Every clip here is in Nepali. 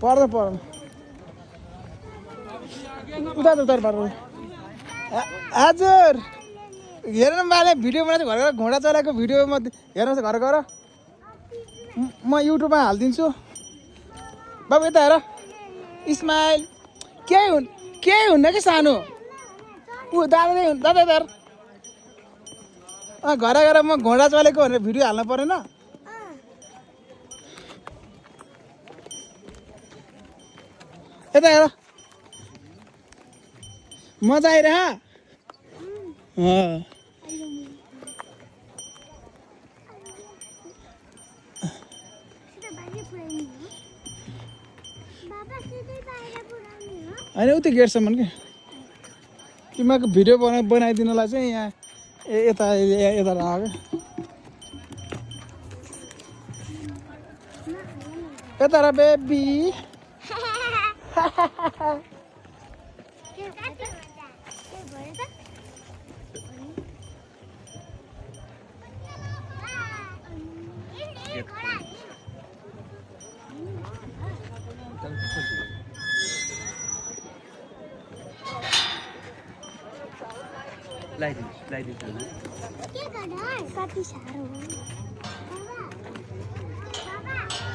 पर्दैन पर्दैन उता पर्दैन हजुर हेर न मैले भिडियो बनाएको घर घर घोडा चलाएको भिडियोमा हेर्नुहोस् घर गएर म युट्युबमा हालिदिन्छु बाबु यता हेर स्माइल केही हुन्न कि सानो ऊ दादा हेर घर गएर म घोडा चलेको भनेर भिडियो हाल्नु परेन यता हेर मजा आइरह होइन उति गेटसम्म कि तिमीको भिडियो बनाइदिनलाई चाहिँ यहाँ यता राख्यो यता र बेबी लगाइदिन्छु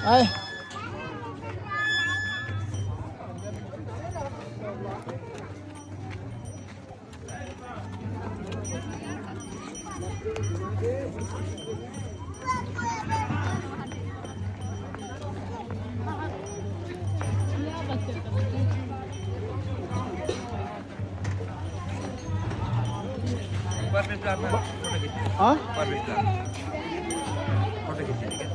आए परमेश फोटो खिच्नु हाँ परमेश फोटो खिच्नु